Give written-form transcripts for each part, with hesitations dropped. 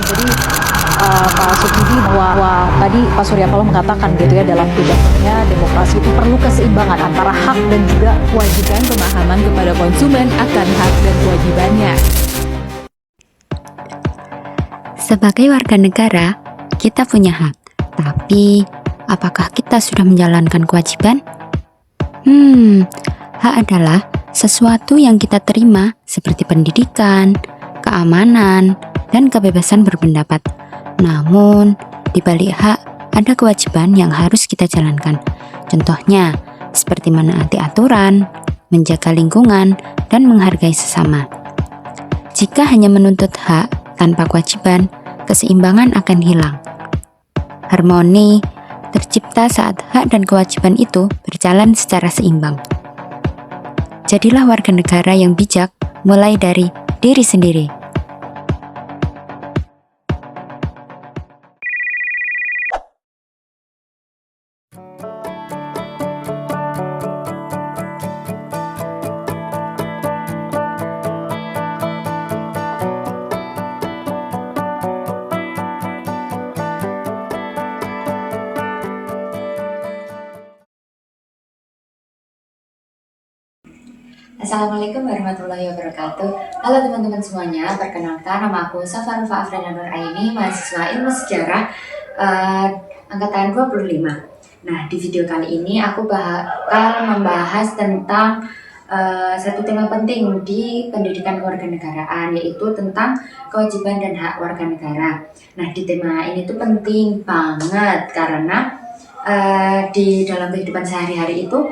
Jadi Pak Sukidi bahwa tadi Pak Surya Paloh mengatakan gitu ya dalam pidatonya, demokrasi itu perlu keseimbangan antara hak dan juga Kewajiban pemahaman kepada konsumen akan hak dan kewajibannya. Sebagai warga negara, kita punya hak. Tapi, apakah kita sudah menjalankan kewajiban? Hak adalah sesuatu yang kita terima seperti pendidikan, keamanan, dan kebebasan berpendapat. Namun, di balik hak ada kewajiban yang harus kita jalankan. Contohnya, seperti menaati aturan, menjaga lingkungan, dan menghargai sesama. Jika hanya menuntut hak tanpa kewajiban, keseimbangan akan hilang. Harmoni tercipta saat hak dan kewajiban itu berjalan secara seimbang. Jadilah warga negara yang bijak, mulai dari diri sendiri. Assalamualaikum warahmatullahi wabarakatuh. Halo teman-teman semuanya, perkenalkan nama aku Safa Rufa Afriana Nur Aini, mahasiswa Ilmu Sejarah angkatan 25. Nah, di video kali ini aku bakal membahas tentang satu tema penting di pendidikan kewarganegaraan, yaitu tentang kewajiban dan hak warga negara. Nah, di tema ini tuh penting banget karena di dalam kehidupan sehari-hari itu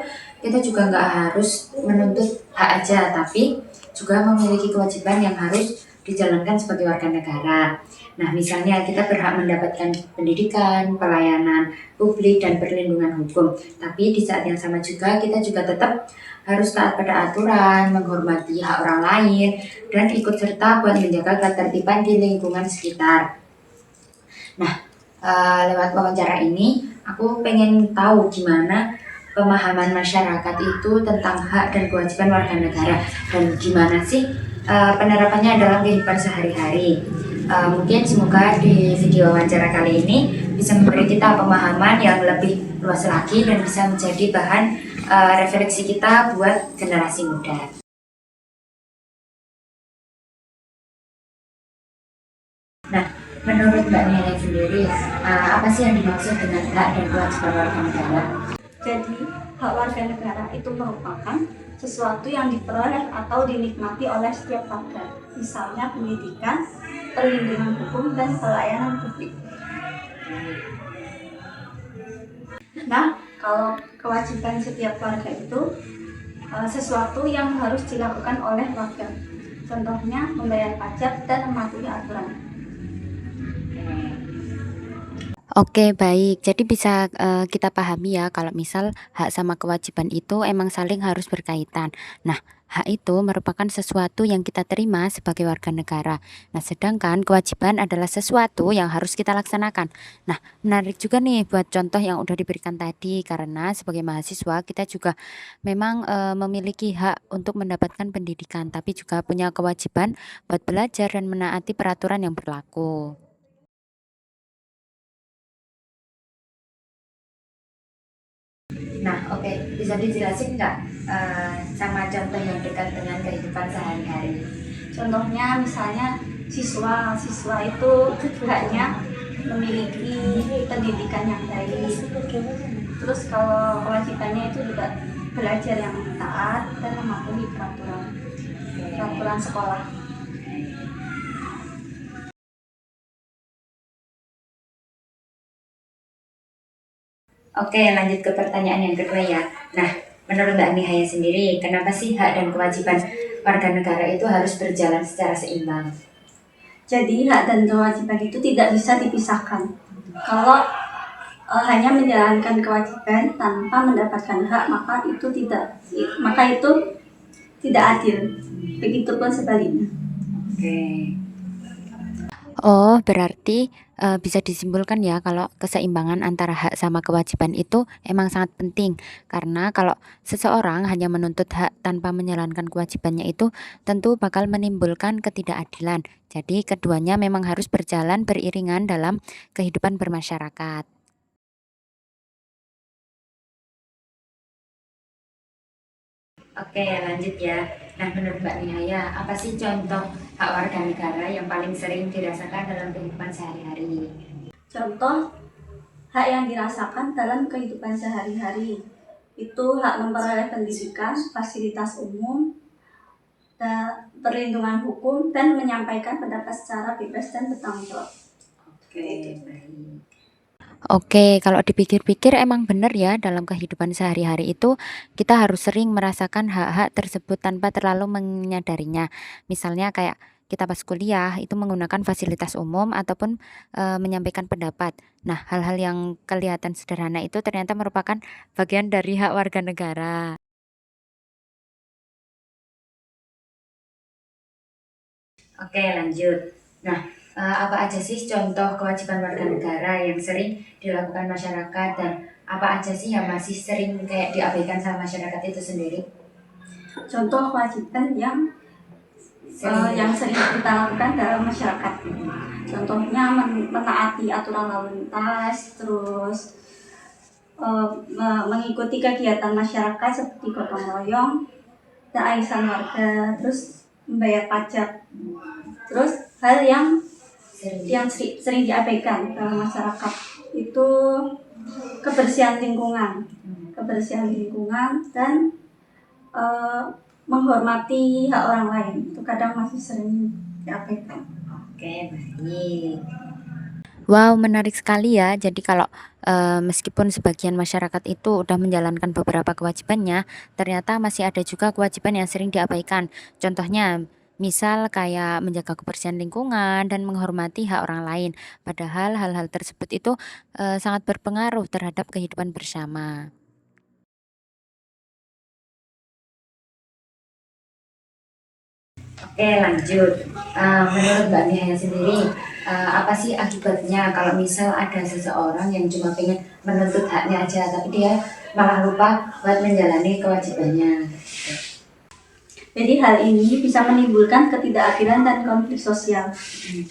kita juga nggak harus menuntut hak aja, tapi juga memiliki kewajiban yang harus dijalankan sebagai warga negara. Nah, misalnya kita berhak mendapatkan pendidikan, pelayanan publik, dan perlindungan hukum. Tapi di saat yang sama juga kita juga tetap harus taat pada aturan, menghormati hak orang lain, dan ikut serta buat menjaga ketertiban di lingkungan sekitar. Nah, lewat wawancara ini aku pengen tahu gimana pemahaman masyarakat itu tentang hak dan kewajiban warga negara dan gimana sih penerapannya dalam kehidupan sehari-hari. Mungkin semoga di video wawancara kali ini bisa memberi kita pemahaman yang lebih luas lagi dan bisa menjadi bahan refleksi kita buat generasi muda. Nah, menurut Mbak Nela sendiri, apa sih yang dimaksud dengan hak dan kewajiban warga negara? Jadi, hak warga negara itu merupakan sesuatu yang diperoleh atau dinikmati oleh setiap warga, misalnya pendidikan, perlindungan hukum, dan pelayanan publik. Nah, kalau kewajiban setiap warga itu sesuatu yang harus dilakukan oleh warga. Contohnya, membayar pajak dan mematuhi aturan. Oke, baik. Jadi bisa kita pahami ya kalau misal hak sama kewajiban itu emang saling harus berkaitan. Nah, hak itu merupakan sesuatu yang kita terima sebagai warga negara. Nah, sedangkan kewajiban adalah sesuatu yang harus kita laksanakan. Nah, menarik juga nih buat contoh yang udah diberikan tadi karena sebagai mahasiswa kita juga memang memiliki hak untuk mendapatkan pendidikan, tapi juga punya kewajiban buat belajar dan menaati peraturan yang berlaku. Nah, oke, bisa dijelasin nggak sama contoh yang dekat dengan kehidupan sehari-hari? Contohnya misalnya siswa itu haknya memiliki pendidikan yang baik. Terus kalau kewajibannya itu juga belajar yang taat dan mematuhi peraturan sekolah. Oke, lanjut ke pertanyaan yang kedua ya. Nah, menurut Mbak Nihaya sendiri, kenapa sih hak dan kewajiban warga negara itu harus berjalan secara seimbang? Jadi hak dan kewajiban itu tidak bisa dipisahkan. Kalau hanya menjalankan kewajiban tanpa mendapatkan hak, maka itu tidak adil. Begitupun sebaliknya. Oke. Oh, berarti bisa disimpulkan ya kalau keseimbangan antara hak sama kewajiban itu emang sangat penting. Karena kalau seseorang hanya menuntut hak tanpa menjalankan kewajibannya itu tentu bakal menimbulkan ketidakadilan. Jadi keduanya memang harus berjalan beriringan dalam kehidupan bermasyarakat. Oke, lanjut ya. Nah, menurut Mbak Nihaya, apa sih contoh hak warga negara yang paling sering dirasakan dalam kehidupan sehari-hari? Contoh hak yang dirasakan dalam kehidupan sehari-hari itu hak memperoleh pendidikan, fasilitas umum, perlindungan hukum, dan menyampaikan pendapat secara bebas dan bertanggung jawab. Oke, baik. Oke, kalau dipikir-pikir emang benar ya dalam kehidupan sehari-hari itu kita harus sering merasakan hak-hak tersebut tanpa terlalu menyadarinya. Misalnya kayak kita pas kuliah itu menggunakan fasilitas umum ataupun menyampaikan pendapat. Nah, hal-hal yang kelihatan sederhana itu ternyata merupakan bagian dari hak warga negara. Oke, lanjut. Nah, apa aja sih contoh kewajiban warga negara yang sering dilakukan masyarakat dan apa aja sih yang masih sering kayak diabaikan sama masyarakat itu sendiri? Contoh kewajiban Sering. yang sering kita lakukan dalam masyarakat. Contohnya menaati aturan lalu lintas, terus mengikuti kegiatan masyarakat seperti gotong royong dan arisan warga, terus membayar pajak. Terus hal yang sering diabaikan dalam masyarakat itu kebersihan lingkungan dan eh, menghormati hak orang lain itu kadang masih sering diabaikan. Oke, baik. Wow, menarik sekali ya. Jadi kalau meskipun sebagian masyarakat itu udah menjalankan beberapa kewajibannya, ternyata masih ada juga kewajiban yang sering diabaikan. Contohnya, misal kayak menjaga kebersihan lingkungan dan menghormati hak orang lain. Padahal hal-hal tersebut itu sangat berpengaruh terhadap kehidupan bersama. Oke, lanjut. Menurut Mbak Nihaya sendiri, apa sih akibatnya kalau misal ada seseorang yang cuma pengen menuntut haknya aja, tapi dia malah lupa buat menjalani kewajibannya? Jadi hal ini bisa menimbulkan ketidakadilan dan konflik sosial.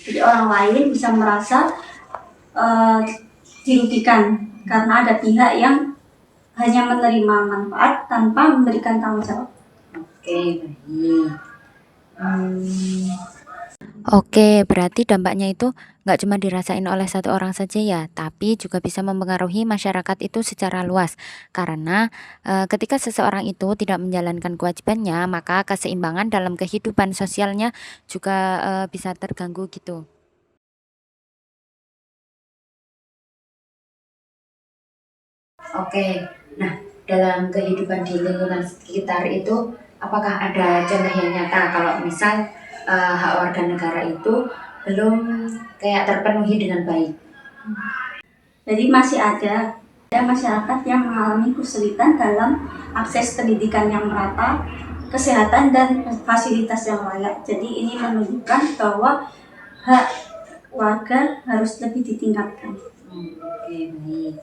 Jadi orang lain bisa merasa uh, dirugikan karena ada pihak yang hanya menerima manfaat tanpa memberikan tanggung jawab. Oke, baik. Oke, berarti dampaknya itu nggak cuma dirasain oleh satu orang saja ya, tapi juga bisa mempengaruhi masyarakat itu secara luas. Karena ketika seseorang itu tidak menjalankan kewajibannya, maka keseimbangan dalam kehidupan sosialnya juga bisa terganggu gitu. Oke, nah dalam kehidupan di lingkungan sekitar itu, apakah ada contoh yang nyata kalau misal hak warga negara itu belum kayak terpenuhi dengan baik? Jadi masih ada masyarakat yang mengalami kesulitan dalam akses pendidikan yang merata, kesehatan dan fasilitas yang layak. Jadi ini menunjukkan bahwa hak warga harus lebih ditingkatkan. Oke, baik.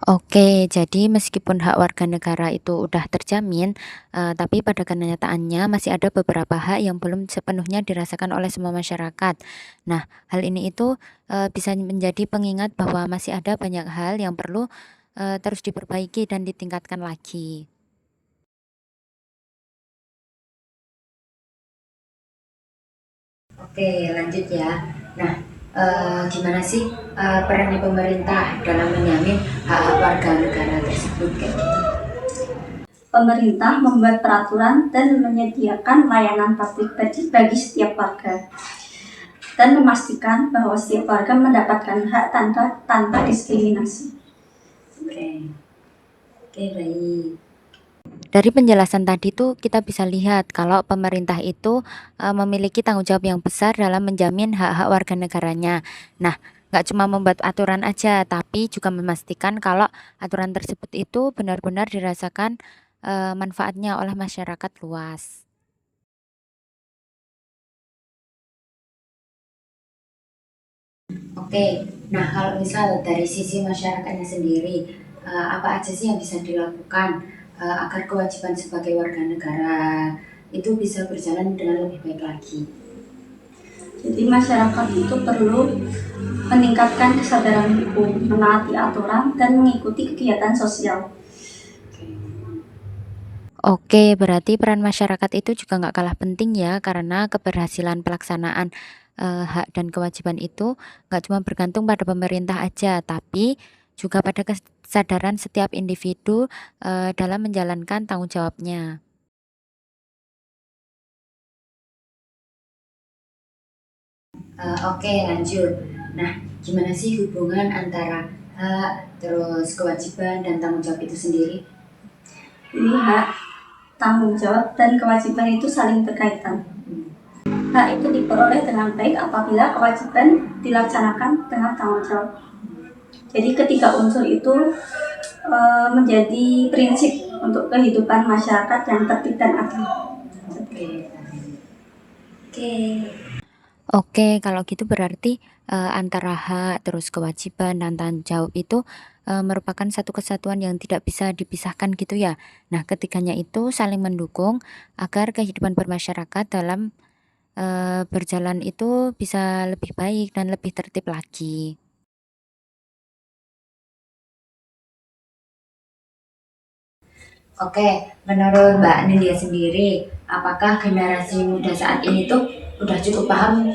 Oke, jadi meskipun hak warga negara itu udah terjamin, tapi pada kenyataannya masih ada beberapa hak yang belum sepenuhnya dirasakan oleh semua masyarakat. Nah, hal ini itu bisa menjadi pengingat bahwa masih ada banyak hal yang perlu terus diperbaiki dan ditingkatkan lagi. Oke, lanjut ya. Nah, gimana sih perannya pemerintah dalam menjamin hak warga negara tersebut kayak gitu? Pemerintah membuat peraturan dan menyediakan layanan publik bagi setiap warga dan memastikan bahwa setiap warga mendapatkan hak tanpa diskriminasi. Oke, oke, baik. Dari penjelasan tadi tuh kita bisa lihat kalau pemerintah itu memiliki tanggung jawab yang besar dalam menjamin hak-hak warga negaranya. Nah, nggak cuma membuat aturan aja, tapi juga memastikan kalau aturan tersebut itu benar-benar dirasakan manfaatnya oleh masyarakat luas. Oke, nah kalau misal dari sisi masyarakatnya sendiri, apa aja sih yang bisa dilakukan agar kewajiban sebagai warga negara itu bisa berjalan dengan lebih baik lagi? Jadi masyarakat itu perlu meningkatkan kesadaran hukum, menaati aturan, dan mengikuti kegiatan sosial. Oke, berarti peran masyarakat itu juga nggak kalah penting ya, karena keberhasilan pelaksanaan hak dan kewajiban itu nggak cuma bergantung pada pemerintah aja, tapi juga pada kesadaran setiap individu dalam menjalankan tanggung jawabnya. Oke, lanjut. Nah, gimana sih hubungan antara hak, terus kewajiban dan tanggung jawab itu sendiri? Jadi hak, tanggung jawab, dan kewajiban itu saling berkaitan. Hak itu diperoleh dengan baik apabila kewajiban dilaksanakan dengan tanggung jawab. Jadi ketiga unsur itu menjadi prinsip untuk kehidupan masyarakat yang tertib dan adil. Oke. Oke. Oke, kalau gitu berarti antara hak, terus kewajiban dan tanggung jawab itu merupakan satu kesatuan yang tidak bisa dipisahkan gitu ya. Nah, ketiganya itu saling mendukung agar kehidupan bermasyarakat dalam berjalan itu bisa lebih baik dan lebih tertib lagi. Oke, menurut Mbak Nidia sendiri, apakah generasi muda saat ini tuh udah cukup paham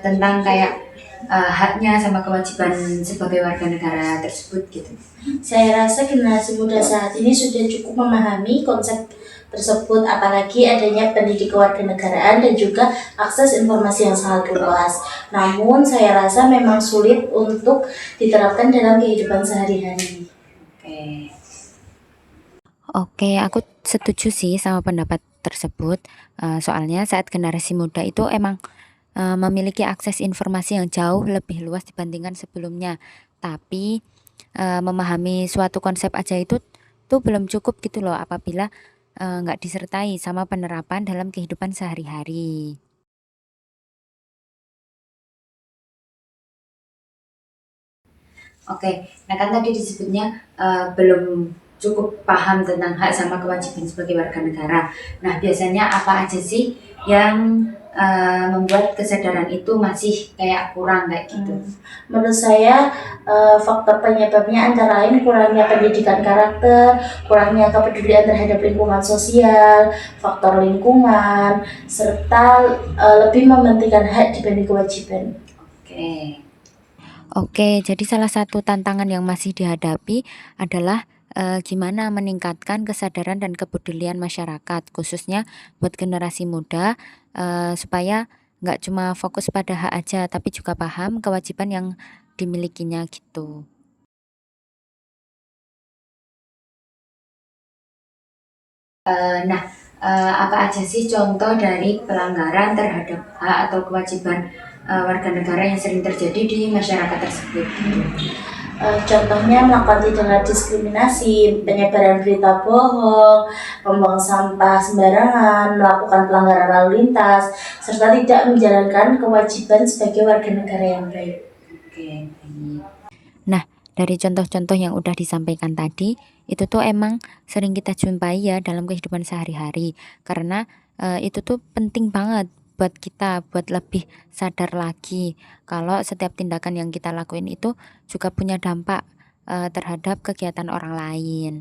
tentang kayak haknya sama kewajiban sebagai warga negara tersebut gitu? Saya rasa generasi muda saat ini sudah cukup memahami konsep tersebut, apalagi adanya pendidik kewarganegaraan dan juga akses informasi yang sangat luas. Namun saya rasa memang sulit untuk diterapkan dalam kehidupan sehari-hari. Oke. Oke, aku setuju sih sama pendapat tersebut. Soalnya saat generasi muda itu emang memiliki akses informasi yang jauh lebih luas dibandingkan sebelumnya. Tapi memahami suatu konsep aja itu tuh belum cukup gitu loh apabila nggak disertai sama penerapan dalam kehidupan sehari-hari. Oke, nah kan tadi disebutnya belum cukup paham tentang hak sama kewajiban sebagai warga negara. Nah, biasanya apa aja sih yang membuat kesadaran itu masih kayak kurang kayak gitu? Menurut saya faktor penyebabnya antara lain kurangnya pendidikan karakter, kurangnya kepedulian terhadap lingkungan sosial, faktor lingkungan, serta lebih mementingkan hak dibanding kewajiban. Oke. Oke, jadi salah satu tantangan yang masih dihadapi adalah gimana meningkatkan kesadaran dan kepedulian masyarakat, khususnya buat generasi muda, supaya nggak cuma fokus pada hak aja, tapi juga paham kewajiban yang dimilikinya gitu. Nah, apa aja sih contoh dari pelanggaran terhadap hak atau kewajiban warga negara yang sering terjadi di masyarakat tersebut? Contohnya melakukan tindakan diskriminasi, penyebaran berita bohong, membuang sampah sembarangan, melakukan pelanggaran lalu lintas, serta tidak menjalankan kewajiban sebagai warga negara yang baik. Oke, baik. Nah, dari contoh-contoh yang udah disampaikan tadi, itu tuh emang sering kita jumpai ya dalam kehidupan sehari-hari. Karena itu tuh penting banget buat kita, buat lebih sadar lagi kalau setiap tindakan yang kita lakuin itu juga punya dampak terhadap kegiatan orang lain.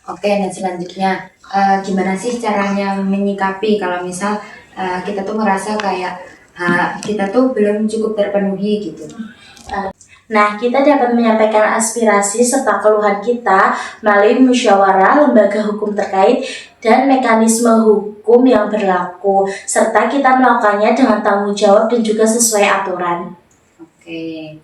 Oke, dan selanjutnya gimana sih caranya menyikapi kalau misal kita tuh merasa kayak kita tuh belum cukup terpenuhi gitu? Nah, kita dapat menyampaikan aspirasi serta keluhan kita melalui musyawarah, lembaga hukum terkait, dan mekanisme hukum yang berlaku, serta kita melakukannya dengan tanggung jawab dan juga sesuai aturan. Oke.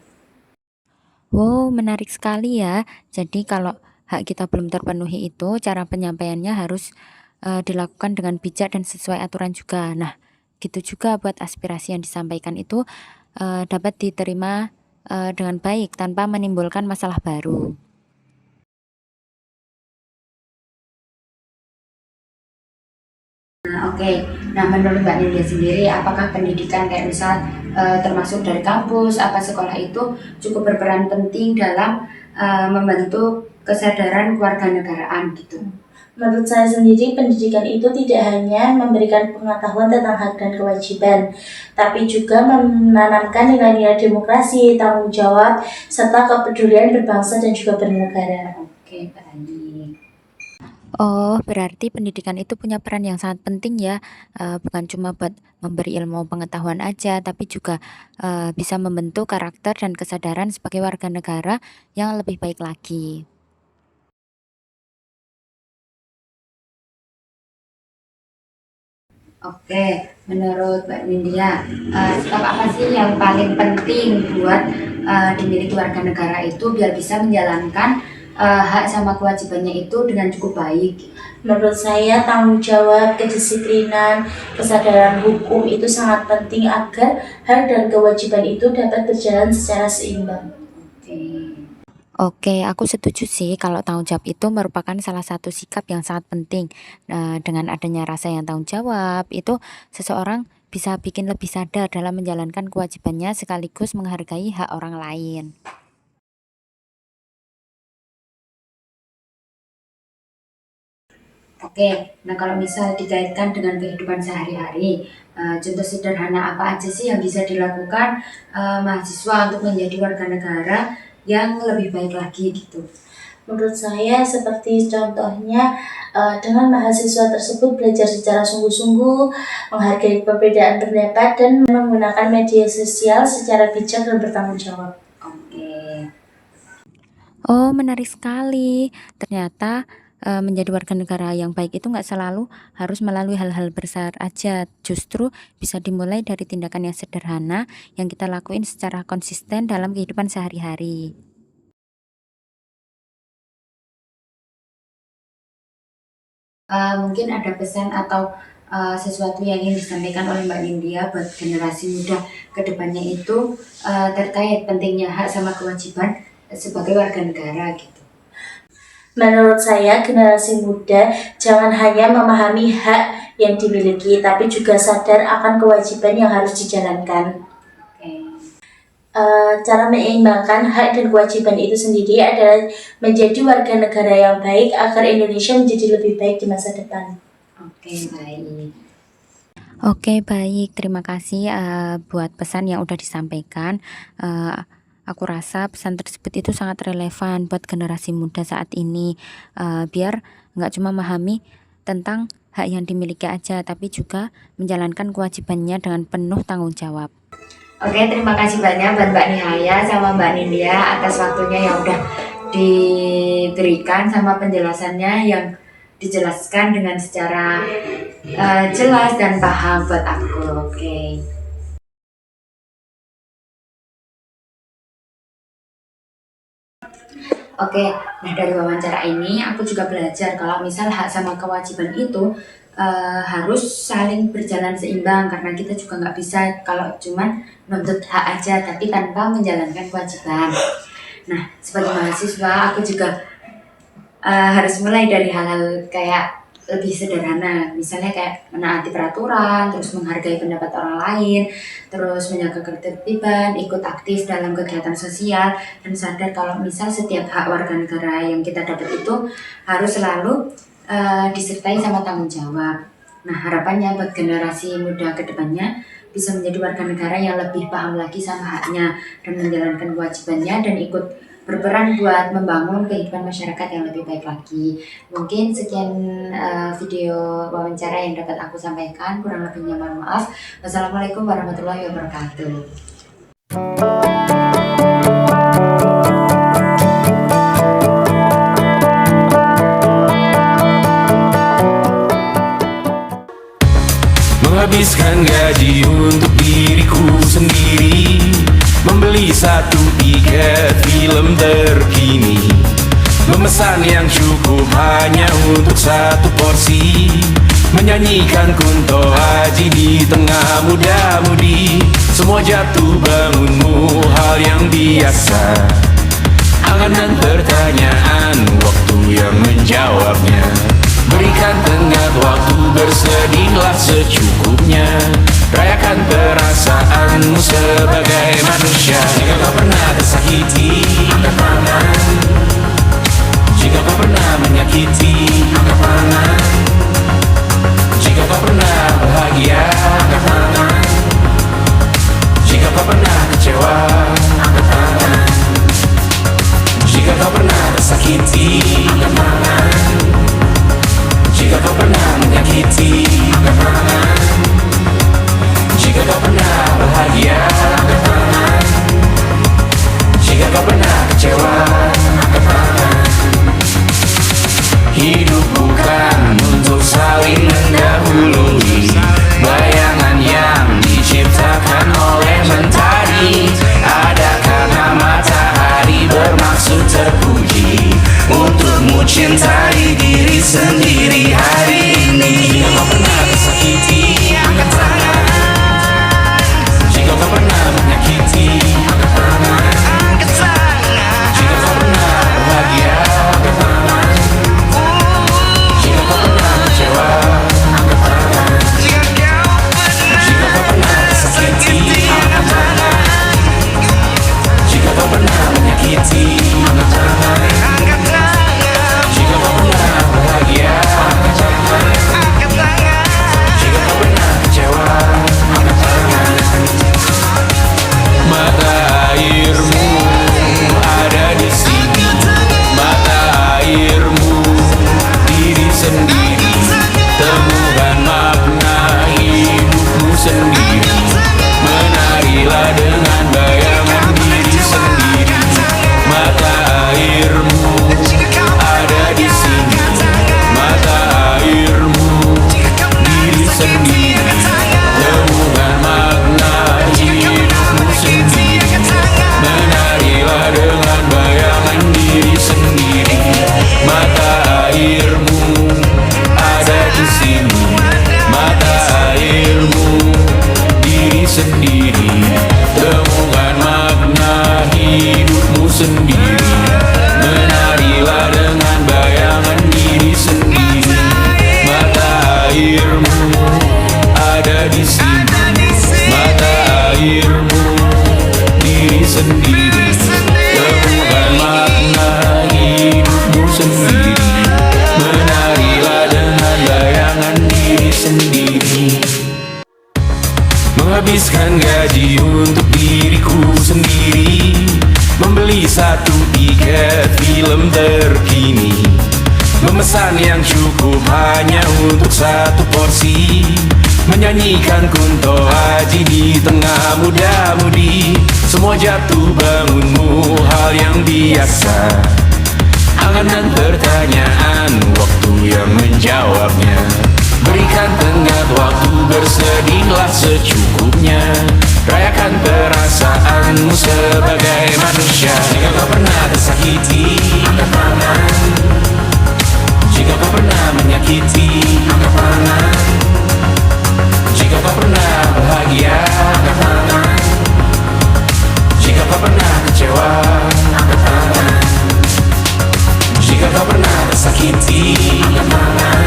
Wow, menarik sekali ya. Jadi kalau hak kita belum terpenuhi itu, cara penyampaiannya harus dilakukan dengan bijak dan sesuai aturan juga. Nah, gitu juga buat aspirasi yang disampaikan itu dapat diterima dengan baik tanpa menimbulkan masalah baru. Nah, oke. Nah, menurut Mbak Nindya sendiri, apakah pendidikan kayak misal termasuk dari kampus, apa sekolah itu cukup berperan penting dalam membentuk kesadaran kewarganegaraan gitu? Menurut saya sendiri, pendidikan itu tidak hanya memberikan pengetahuan tentang hak dan kewajiban, tapi juga menanamkan nilai-nilai demokrasi, tanggung jawab, serta kepedulian berbangsa dan juga bernegara. Oke, baik. Oh, berarti pendidikan itu punya peran yang sangat penting ya, bukan cuma buat memberi ilmu pengetahuan aja, tapi juga bisa membentuk karakter dan kesadaran sebagai warga negara yang lebih baik lagi. Oke, menurut Mbak Nindya, sikap apa sih yang paling penting buat dimiliki warga negara itu biar bisa menjalankan hak sama kewajibannya itu dengan cukup baik? Menurut saya, tanggung jawab, kedisiplinan, kesadaran hukum itu sangat penting agar hak dan kewajiban itu dapat berjalan secara seimbang. Oke. Oke, aku setuju sih kalau tanggung jawab itu merupakan salah satu sikap yang sangat penting. Nah, dengan adanya rasa yang tanggung jawab, itu seseorang bisa bikin lebih sadar dalam menjalankan kewajibannya sekaligus menghargai hak orang lain. Oke, nah kalau misal dikaitkan dengan kehidupan sehari-hari, contoh sederhana apa aja sih yang bisa dilakukan mahasiswa untuk menjadi warga negara yang lebih baik lagi gitu? Menurut saya, seperti contohnya dengan mahasiswa tersebut belajar secara sungguh-sungguh, menghargai perbedaan pendapat, dan menggunakan media sosial secara bijak dan bertanggung jawab. Oke. Oh, menarik sekali. Ternyata menjadi warga negara yang baik itu nggak selalu harus melalui hal-hal besar aja. Justru bisa dimulai dari tindakan yang sederhana yang kita lakuin secara konsisten dalam kehidupan sehari-hari. Mungkin ada pesan atau sesuatu yang ingin disampaikan oleh Mbak Nindya buat generasi muda ke depannya itu terkait pentingnya hak sama kewajiban sebagai warga negara gitu. Menurut saya, generasi muda jangan hanya memahami hak yang dimiliki, tapi juga sadar akan kewajiban yang harus dijalankan. Oke. Cara menyeimbangkan hak dan kewajiban itu sendiri adalah menjadi warga negara yang baik agar Indonesia menjadi lebih baik di masa depan. Oke, baik. Oke, baik. Terima kasih buat pesan yang udah disampaikan. Aku rasa pesan tersebut itu sangat relevan buat generasi muda saat ini, biar nggak cuma memahami tentang hak yang dimiliki aja, tapi juga menjalankan kewajibannya dengan penuh tanggung jawab. Oke, terima kasih banyak buat Mbak Nihaya sama Mbak Nindya atas waktunya yang udah diberikan sama penjelasannya yang dijelaskan dengan secara jelas dan paham buat aku. Oke. Oke, nah dari wawancara ini aku juga belajar kalau misal hak sama kewajiban itu harus saling berjalan seimbang karena kita juga nggak bisa kalau cuman nuntut hak aja tapi tanpa menjalankan kewajiban. Nah, sebagai mahasiswa aku juga harus mulai dari hal-hal kayak lebih sederhana, misalnya kayak menaati peraturan, terus menghargai pendapat orang lain, terus menjaga ketertiban, ikut aktif dalam kegiatan sosial, dan sadar kalau misal setiap hak warga negara yang kita dapat itu harus selalu disertai sama tanggung jawab. Nah, harapannya buat generasi muda ke depannya bisa menjadi warga negara yang lebih paham lagi sama haknya dan menjalankan kewajibannya dan ikut berperan buat membangun kehidupan masyarakat yang lebih baik lagi. Mungkin sekian video wawancara yang dapat aku sampaikan, kurang lebihnya mohon maaf. Wassalamualaikum warahmatullahi wabarakatuh. Menghabiskan gaji untuk diriku sendiri, membeli satu tiket film terkini, memesan yang cukup hanya untuk satu porsi, menyanyikan kunto haji di tengah muda-mudi. Semua jatuh bangunmu hal yang biasa, angan dan pertanyaan waktu yang menjawabnya. Berikan tenggat waktu, bersedihlah secukupnya. Rayakan perasaanmu sebagai manusia. Jika kau pernah tersakiti, angkat tangan. Jika kau pernah menyakiti, angkat tangan. Jika kau pernah bahagia, angkat tangan. Jika kau pernah kecewa, angkat tangan. Jika kau pernah tersakiti, angkat tangan. Jika kau pernah menyakiti, angkat tangan. Jika kau pernah bahagia, angkat tangan. Jika kau pernah kecewa, angkat tangan. Hidup bukan untuk saling mendahului bayangan yang diciptakan oleh mentari. Ada karena matahari bermaksud terpuji untukmu cintai diri sendiri hari ini. Jika kau pernah tersakiti, angkat tangan. Jika kau pernah menyakiti, angkat tangan. Jika kau pernah bahagia, angkat tangan. Jika kau pernah kecewa, angkat tangan. Jika kau pernah tersakiti, angkat tangan. Jika kau pernah menyakiti, angkat tangan. Jika kau pernah bahagia, angkat tangan. Jika kau pernah kecewa, angkat tangan. Mata airmu ada di sini. Mata airmu diri sendiri. Temukan makna hidupmu sendiri. Menarilah dengan bayangan diri sendiri. Mata airmu ada di sini. Mata airmu diri sendiri. Temukan makna hidupmu sendiri. Menarilah dengan bayangan diri sendiri. Mata airmu ada di sini. Mata airmu diri sendiri. Temukan makna hidupmu sendiri. Menarilah dengan bayangan diri sendiri. Mata airmu ada di sini. Mata airmu diri sendiri. Temukan makna hidupmu sendiri. Menarilah dengan bayangan diri sendiri. Menghabiskan gaji untuk diriku sendiri. Membeli satu tiket film terkini. Memesan yang cukup hanya untuk satu porsi. Menyanyikan kunto haji di tengah muda-mudi. Semua jatuh bangunmu hal yang biasa. Angan dan pertanyaan, waktu yang menjawabnya. Berikan tenggat waktu, bersedihlah secukupnya. Rayakan perasaanmu sebagai manusia. Jika kau pernah tersakiti, angkat tangan. Jika kau pernah menyakiti, angkat tangan. Jika kau pernah bahagia, angkat tangan. Jika kau pernah kecewa, angkat tangan. Jika kau pernah tersakiti, angkat tangan.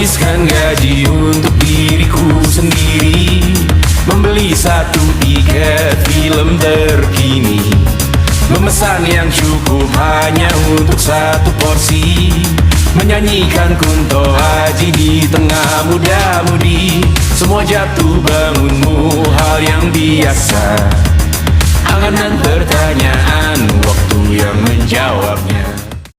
Menghabiskan gaji untuk diriku sendiri, membeli satu tiket film terkini, memesan yang cukup hanya untuk satu porsi, menyanyikan kunto haji di tengah muda-mudi. Semua jatuh bangunmu hal yang biasa, angan dan pertanyaan waktu yang menjawabnya.